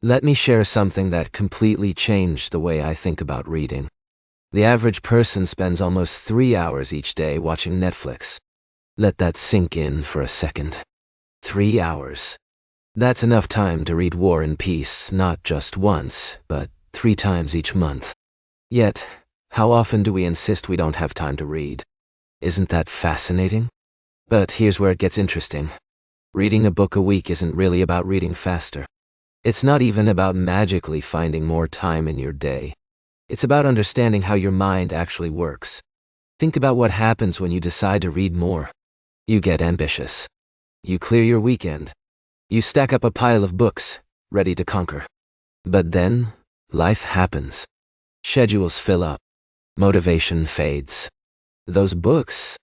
Let me share something that completely changed the way I think about reading. The average person spends almost 3 hours each day watching Netflix. Let that sink in for a second. 3 hours. That's enough time to read War and Peace, not just once, but 3 times each month. Yet, how often do we insist we don't have time to read? Isn't that fascinating? But here's where it gets interesting. Reading a book a week isn't really about reading faster. It's not even about magically finding more time in your day. It's about understanding how your mind actually works. Think about what happens when you decide to read more. You get ambitious. You clear your weekend. You stack up a pile of books, ready to conquer. But then, life happens. Schedules fill up. Motivation fades. Those books,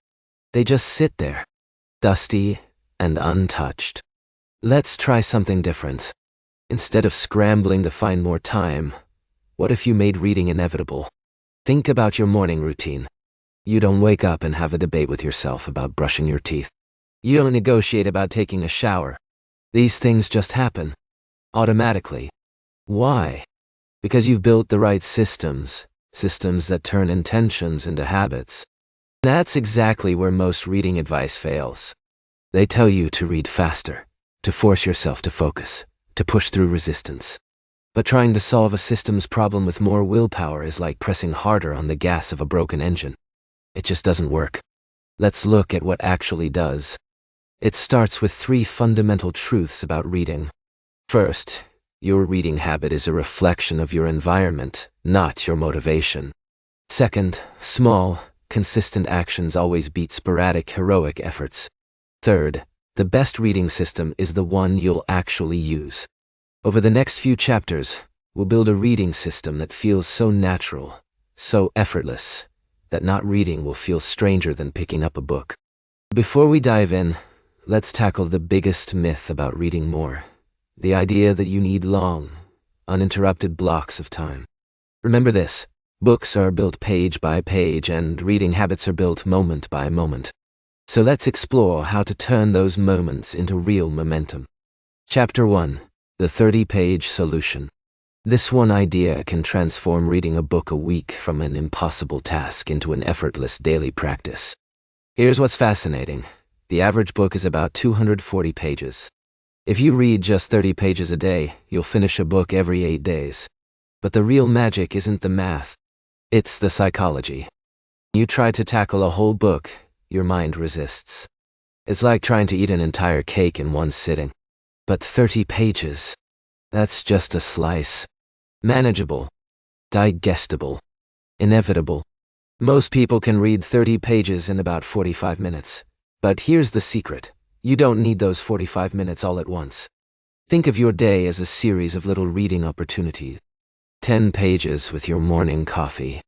they just sit there, dusty and untouched. Let's try something different. Instead of scrambling to find more time, what if you made reading inevitable? Think about your morning routine. You don't wake up and have a debate with yourself about brushing your teeth. You don't negotiate about taking a shower. These things just happen. Automatically. Why? Because you've built the right systems that turn intentions into habits. That's exactly where most reading advice fails. They tell you to read faster, to force yourself to focus, to push through resistance. But trying to solve a systems problem with more willpower is like pressing harder on the gas of a broken engine. It just doesn't work. Let's look at what actually does. It starts with 3 fundamental truths about reading. First, your reading habit is a reflection of your environment, not your motivation. Second, small, consistent actions always beat sporadic, heroic efforts. Third, the best reading system is the one you'll actually use. Over the next few chapters, we'll build a reading system that feels so natural, so effortless, that not reading will feel stranger than picking up a book. Before we dive in, let's tackle the biggest myth about reading more. The idea that you need long, uninterrupted blocks of time. Remember this, books are built page by page and reading habits are built moment by moment. So let's explore how to turn those moments into real momentum. Chapter 1. The 30-page solution. This one idea can transform reading a book a week from an impossible task into an effortless daily practice. Here's what's fascinating. The average book is about 240 pages. If you read just 30 pages a day, you'll finish a book every 8 days. But the real magic isn't the math. It's the psychology. You try to tackle a whole book, your mind resists. It's like trying to eat an entire cake in one sitting. But 30 pages, that's just a slice. Manageable, digestible, inevitable. Most people can read 30 pages in about 45 minutes. But here's the secret. You don't need those 45 minutes all at once. Think of your day as a series of little reading opportunities. 10 pages with your morning coffee.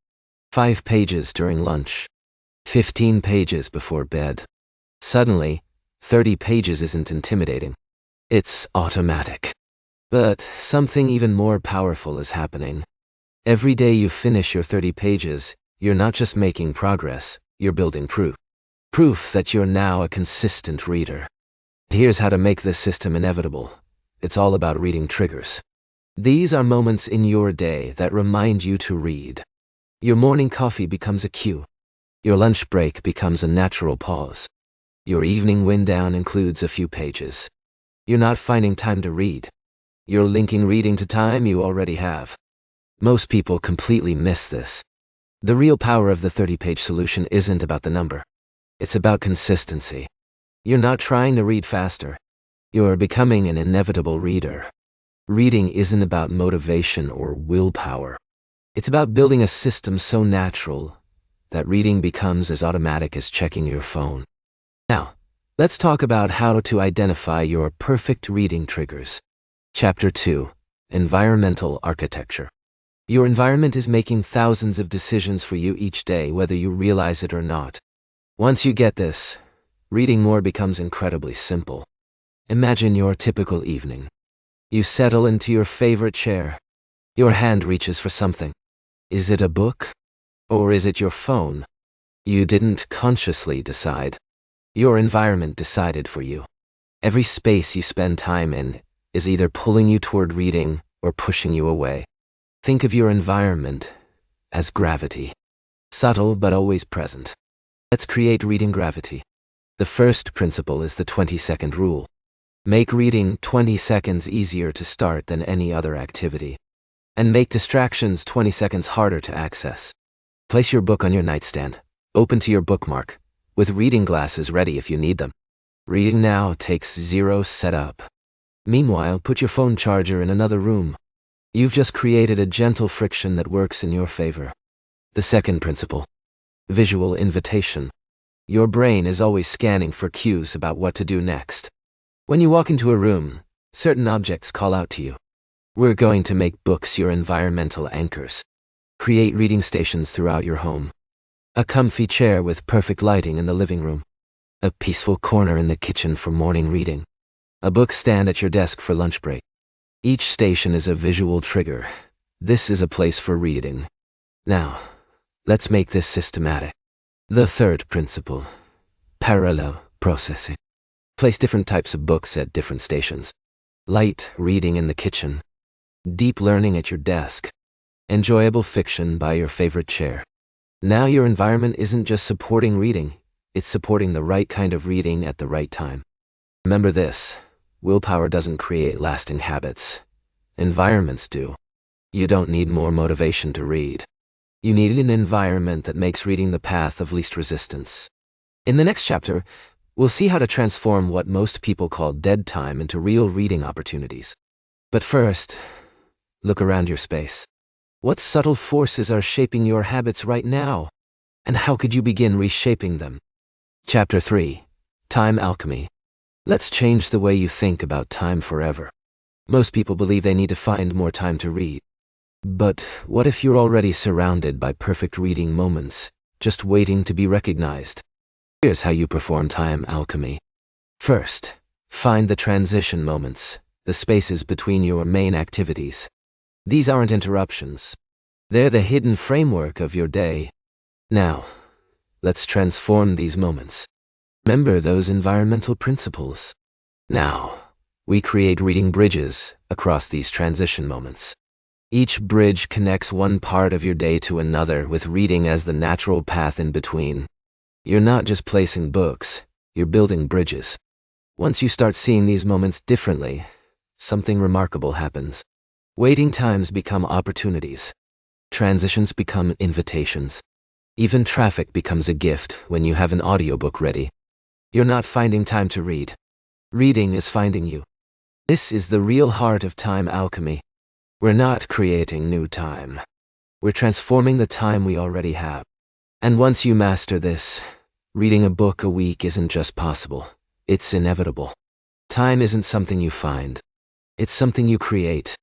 5 pages during lunch. 15 pages before bed. Suddenly, 30 pages isn't intimidating. It's automatic. But something even more powerful is happening. Every day you finish your 30 pages, you're not just making progress, you're building proof. Proof that you're now a consistent reader. Here's how to make this system inevitable. It's all about reading triggers. These are moments in your day that remind you to read. Your morning coffee becomes a cue. Your lunch break becomes a natural pause. Your evening wind down includes a few pages. You're not finding time to read. You're linking reading to time you already have. Most people completely miss this. The real power of the 30-page solution isn't about the number. It's about consistency. You're not trying to read faster. You're becoming an inevitable reader. Reading isn't about motivation or willpower. It's about building a system so natural that reading becomes as automatic as checking your phone. Now, let's talk about how to identify your perfect reading triggers. Chapter 2. Environmental architecture. Your environment is making thousands of decisions for you each day, whether you realize it or not. Once you get this, reading more becomes incredibly simple. Imagine your typical evening. You settle into your favorite chair. Your hand reaches for something. Is it a book? Or is it your phone? You didn't consciously decide. Your environment decided for you. Every space you spend time in is either pulling you toward reading or pushing you away. Think of your environment as gravity. Subtle but always present. Let's create reading gravity. The first principle is the 20-second rule. Make reading 20 seconds easier to start than any other activity. And make distractions 20 seconds harder to access. Place your book on your nightstand, open to your bookmark, with reading glasses ready if you need them. Reading now takes zero setup. Meanwhile, put your phone charger in another room. You've just created a gentle friction that works in your favor. The second principle. Visual invitation. Your brain is always scanning for cues about what to do next. When you walk into a room, certain objects call out to you. We're going to make books your environmental anchors. Create reading stations throughout your home. A comfy chair with perfect lighting in the living room. A peaceful corner in the kitchen for morning reading. A book stand at your desk for lunch break. Each station is a visual trigger. This is a place for reading. Now, let's make this systematic. The third principle. Parallel processing. Place different types of books at different stations. Light reading in the kitchen. Deep learning at your desk. Enjoyable fiction by your favorite chair. Now your environment isn't just supporting reading, it's supporting the right kind of reading at the right time. Remember this, willpower doesn't create lasting habits. Environments do. You don't need more motivation to read. You need an environment that makes reading the path of least resistance. In the next chapter, we'll see how to transform what most people call dead time into real reading opportunities. But first, look around your space. What subtle forces are shaping your habits right now? And how could you begin reshaping them? Chapter 3. Time Alchemy. Let's change the way you think about time forever. Most people believe they need to find more time to read. But what if you're already surrounded by perfect reading moments, just waiting to be recognized? Here's how you perform time alchemy. First, find the transition moments, the spaces between your main activities. These aren't interruptions. They're the hidden framework of your day. Now, let's transform these moments. Remember those environmental principles. Now, we create reading bridges across these transition moments. Each bridge connects one part of your day to another, with reading as the natural path in between. You're not just placing books, you're building bridges. Once you start seeing these moments differently, something remarkable happens. Waiting times become opportunities. Transitions become invitations. Even traffic becomes a gift when you have an audiobook ready. You're not finding time to read. Reading is finding you. This is the real heart of time alchemy. We're not creating new time. We're transforming the time we already have. And once you master this, reading a book a week isn't just possible. It's inevitable. Time isn't something you find. It's something you create.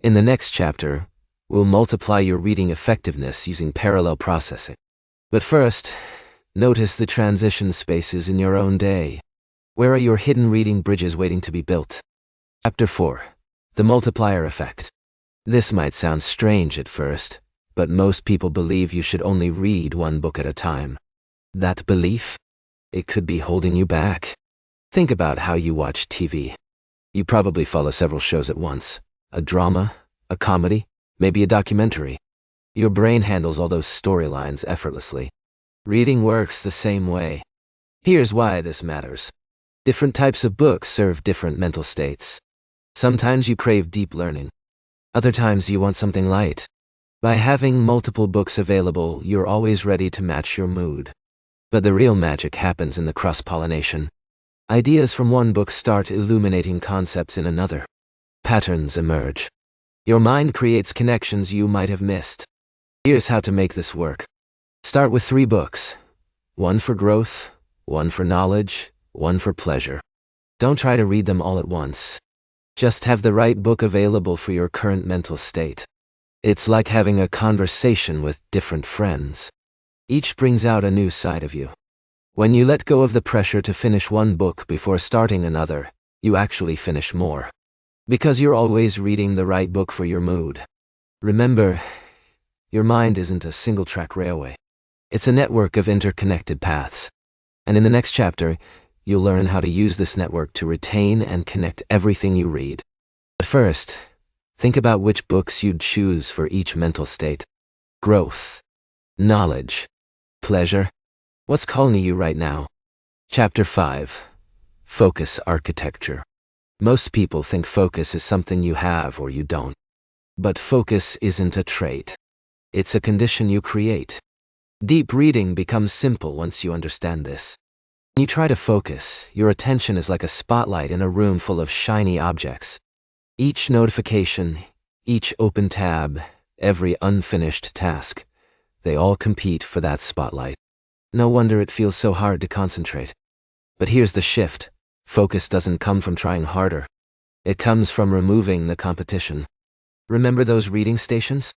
In the next chapter, we'll multiply your reading effectiveness using parallel processing. But first, notice the transition spaces in your own day. Where are your hidden reading bridges waiting to be built? Chapter 4. The Multiplier Effect. This might sound strange at first, but most people believe you should only read one book at a time. That belief? It could be holding you back. Think about how you watch TV. You probably follow several shows at once. A drama, a comedy, maybe a documentary. Your brain handles all those storylines effortlessly. Reading works the same way. Here's why this matters. Different types of books serve different mental states. Sometimes you crave deep learning. Other times you want something light. By having multiple books available, you're always ready to match your mood. But the real magic happens in the cross-pollination. Ideas from one book start illuminating concepts in another. Patterns emerge. Your mind creates connections you might have missed. Here's how to make this work. Start with 3 books. One for growth, one for knowledge, one for pleasure. Don't try to read them all at once. Just have the right book available for your current mental state. It's like having a conversation with different friends. Each brings out a new side of you. When you let go of the pressure to finish one book before starting another, you actually finish more. Because you're always reading the right book for your mood. Remember, your mind isn't a single-track railway. It's a network of interconnected paths. And in the next chapter, you'll learn how to use this network to retain and connect everything you read. But first, Think about which books you'd choose for each mental state. Growth, knowledge, pleasure. What's calling you right now? Chapter 5. Focus Architecture. Most people think focus is something you have or you don't. But focus isn't a trait. It's a condition you create. Deep reading becomes simple once you understand this. When you try to focus, your attention is like a spotlight in a room full of shiny objects. Each notification, each open tab, every unfinished task, they all compete for that spotlight. No wonder it feels so hard to concentrate. But here's the shift. Focus doesn't come from trying harder. It comes from removing the competition. Remember those reading stations?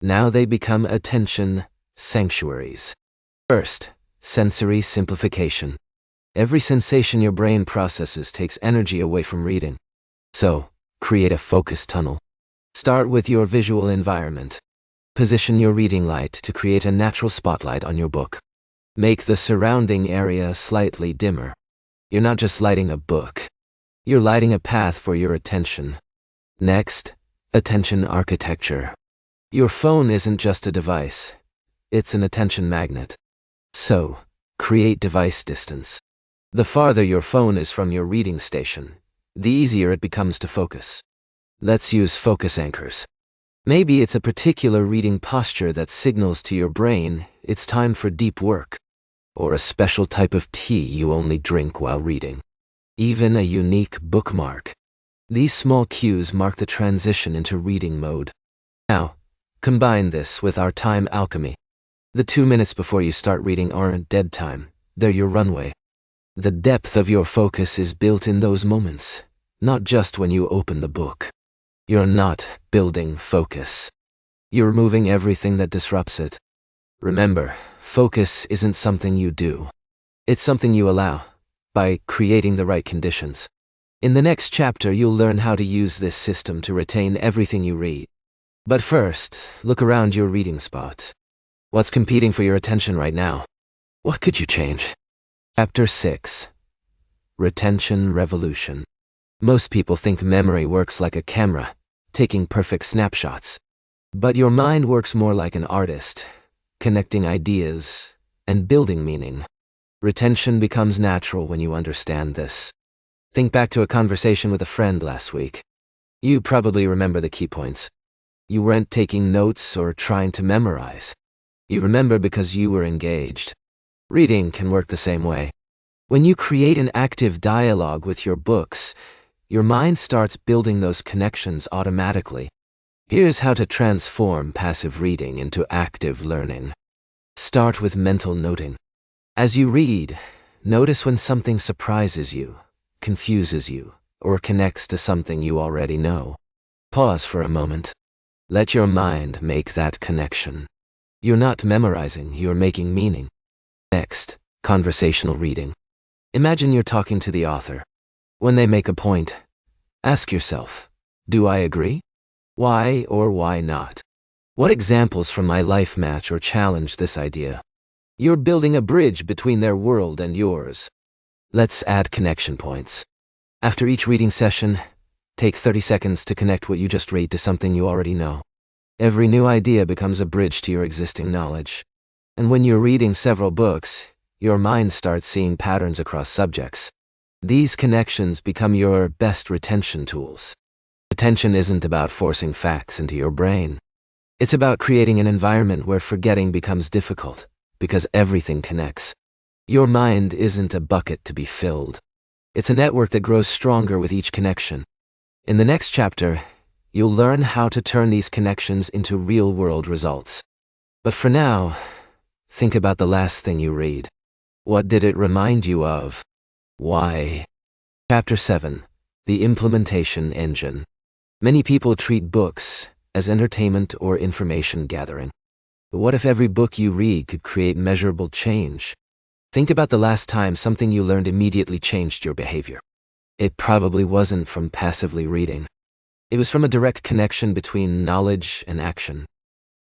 Now they become attention sanctuaries. First, sensory simplification. Every sensation your brain processes takes energy away from reading. So, create a focus tunnel. Start with your visual environment. Position your reading light to create a natural spotlight on your book. Make the surrounding area slightly dimmer. You're not just lighting a book. You're lighting a path for your attention. Next, attention architecture. Your phone isn't just a device. It's an attention magnet. So, create device distance. The farther your phone is from your reading station, the easier it becomes to focus. Let's use focus anchors. Maybe it's a particular reading posture that signals to your brain it's time for deep work, or a special type of tea you only drink while reading. Even a unique bookmark. These small cues mark the transition into reading mode. Now, combine this with our time alchemy. The 2 minutes before you start reading aren't dead time, they're your runway. The depth of your focus is built in those moments, not just when you open the book. You're not building focus. You're removing everything that disrupts it. Remember, focus isn't something you do. It's something you allow, by creating the right conditions. In the next chapter, you'll learn how to use this system to retain everything you read. But first, look around your reading spot. What's competing for your attention right now? What could you change? Chapter 6. Retention Revolution. Most people think memory works like a camera, taking perfect snapshots. But your mind works more like an artist, connecting ideas and building meaning. Retention becomes natural when you understand this. Think back to a conversation with a friend last week. You probably remember the key points. You weren't taking notes or trying to memorize. You remember because you were engaged. Reading can work the same way. When you create an active dialogue with your books, your mind starts building those connections automatically. Here's how to transform passive reading into active learning. Start with mental noting. As you read, notice when something surprises you, confuses you, or connects to something you already know. Pause for a moment. Let your mind make that connection. You're not memorizing, you're making meaning. Next, conversational reading. Imagine you're talking to the author. When they make a point, ask yourself, do I agree? Why or why not? What examples from my life match or challenge this idea? You're building a bridge between their world and yours. Let's add connection points. After each reading session, take 30 seconds to connect what you just read to something you already know. Every new idea becomes a bridge to your existing knowledge. And when you're reading several books, your mind starts seeing patterns across subjects. These connections become your best retention tools. Retention isn't about forcing facts into your brain. It's about creating an environment where forgetting becomes difficult, because everything connects. Your mind isn't a bucket to be filled. It's a network that grows stronger with each connection. In the next chapter, you'll learn how to turn these connections into real-world results. But for now, think about the last thing you read. What did it remind you of? Why? Chapter 7. The Implementation Engine. Many people treat books as entertainment or information gathering. But what if every book you read could create measurable change? Think about the last time something you learned immediately changed your behavior. It probably wasn't from passively reading. It was from a direct connection between knowledge and action.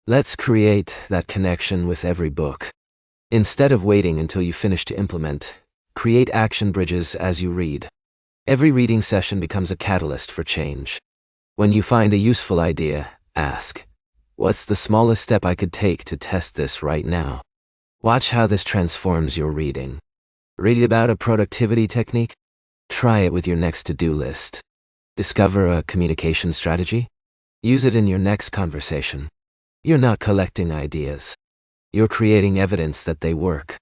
Let's create that connection with every book. Instead of waiting until you finish to implement, create action bridges as you read. Every reading session becomes a catalyst for change. When you find a useful idea, ask, what's the smallest step I could take to test this right now? Watch how this transforms your reading. Read about a productivity technique? Try it with your next to-do list. Discover a communication strategy? Use it in your next conversation. You're not collecting ideas. You're creating evidence that they work.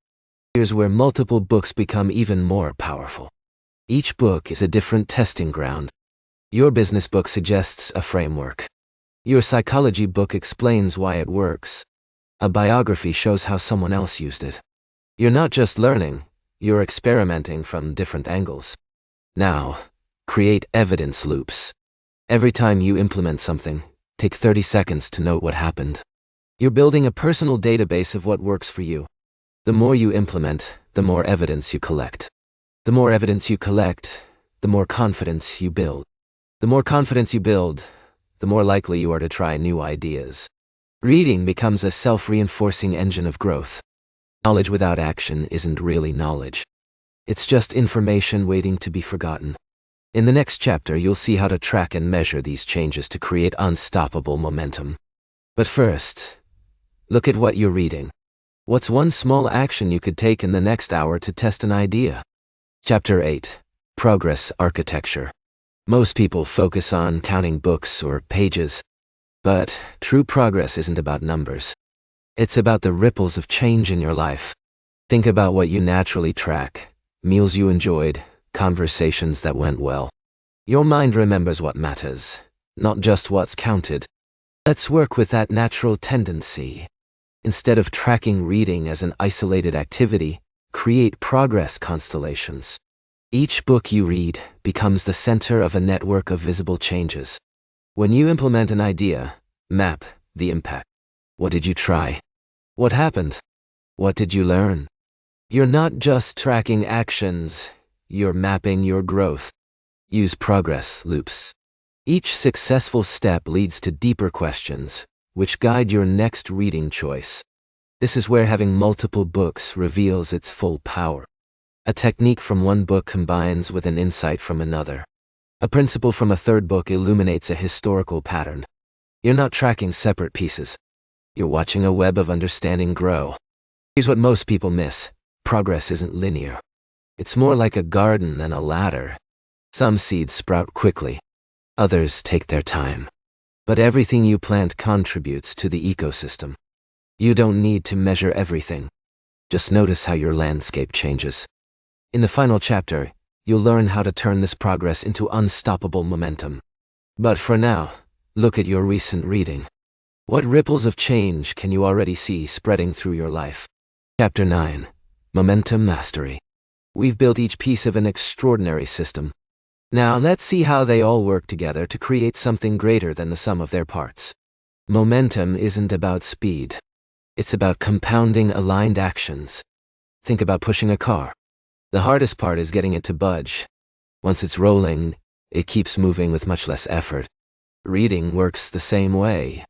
Here's where multiple books become even more powerful. Each book is a different testing ground. Your business book suggests a framework. Your psychology book explains why it works. A biography shows how someone else used it. You're not just learning, you're experimenting from different angles. Now, create evidence loops. Every time you implement something, take 30 seconds to note what happened. You're building a personal database of what works for you. The more you implement, the more evidence you collect. The more evidence you collect, the more confidence you build. The more confidence you build, the more likely you are to try new ideas. Reading becomes a self-reinforcing engine of growth. Knowledge without action isn't really knowledge. It's just information waiting to be forgotten. In the next chapter, you'll see how to track and measure these changes to create unstoppable momentum. But first, look at what you're reading. What's one small action you could take in the next hour to test an idea? Chapter 8. Progress Architecture. Most people focus on counting books or pages, but true progress isn't about numbers. It's about the ripples of change in your life. Think about what you naturally track, meals you enjoyed, conversations that went well. Your mind remembers what matters, not just what's counted. Let's work with that natural tendency. Instead of tracking reading as an isolated activity, create progress constellations. Each book you read becomes the center of a network of visible changes. When you implement an idea, map the impact. What did you try? What happened? What did you learn? You're not just tracking actions, you're mapping your growth. Use progress loops. Each successful step leads to deeper questions, which guide your next reading choice. This is where having multiple books reveals its full power. A technique from one book combines with an insight from another. A principle from a third book illuminates a historical pattern. You're not tracking separate pieces. You're watching a web of understanding grow. Here's what most people miss. Progress isn't linear. It's more like a garden than a ladder. Some seeds sprout quickly. Others take their time. But everything you plant contributes to the ecosystem. You don't need to measure everything. Just notice how your landscape changes. In the final chapter, you'll learn how to turn this progress into unstoppable momentum. But for now, look at your recent reading. What ripples of change can you already see spreading through your life? Chapter 9. Momentum Mastery. We've built each piece of an extraordinary system. Now let's see how they all work together to create something greater than the sum of their parts. Momentum isn't about speed. It's about compounding aligned actions. Think about pushing a car. The hardest part is getting it to budge. Once it's rolling, it keeps moving with much less effort. Reading works the same way.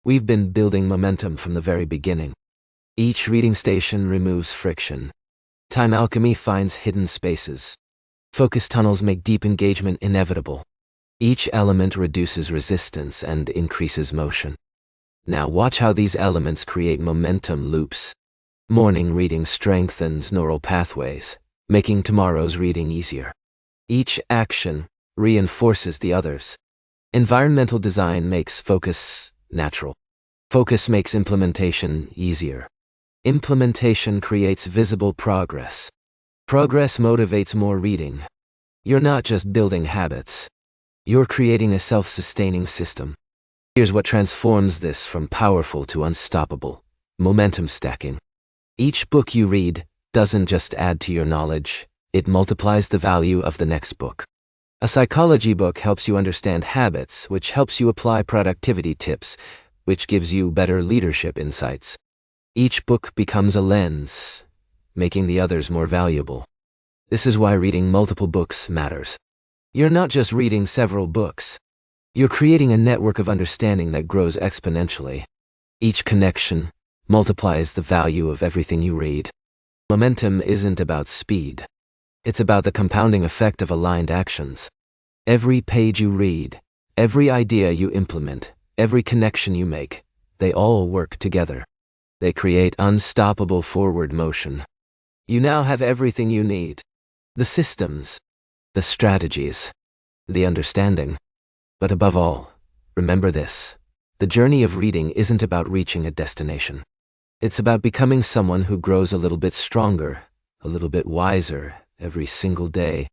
We've been building momentum from the very beginning. Each reading station removes friction. Time alchemy finds hidden spaces. Focus tunnels make deep engagement inevitable. Each element reduces resistance and increases motion. Now watch how these elements create momentum loops. Morning reading strengthens neural pathways, making tomorrow's reading easier. Each action reinforces the others. Environmental design makes focus natural. Focus makes implementation easier. Implementation creates visible progress. Progress motivates more reading. You're not just building habits. You're creating a self-sustaining system. Here's what transforms this from powerful to unstoppable: momentum stacking. Each book you read doesn't just add to your knowledge, it multiplies the value of the next book. A psychology book helps you understand habits, which helps you apply productivity tips, which gives you better leadership insights. Each book becomes a lens, making the others more valuable. This is why reading multiple books matters. You're not just reading several books. You're creating a network of understanding that grows exponentially. Each connection multiplies the value of everything you read. Momentum isn't about speed. It's about the compounding effect of aligned actions. Every page you read Every idea you implement, every connection you make, they all work together. They create unstoppable forward motion. You now have everything you need. The systems, the strategies, the understanding. But above all, remember this. The journey of reading isn't about reaching a destination. It's about becoming someone who grows a little bit stronger, a little bit wiser every single day.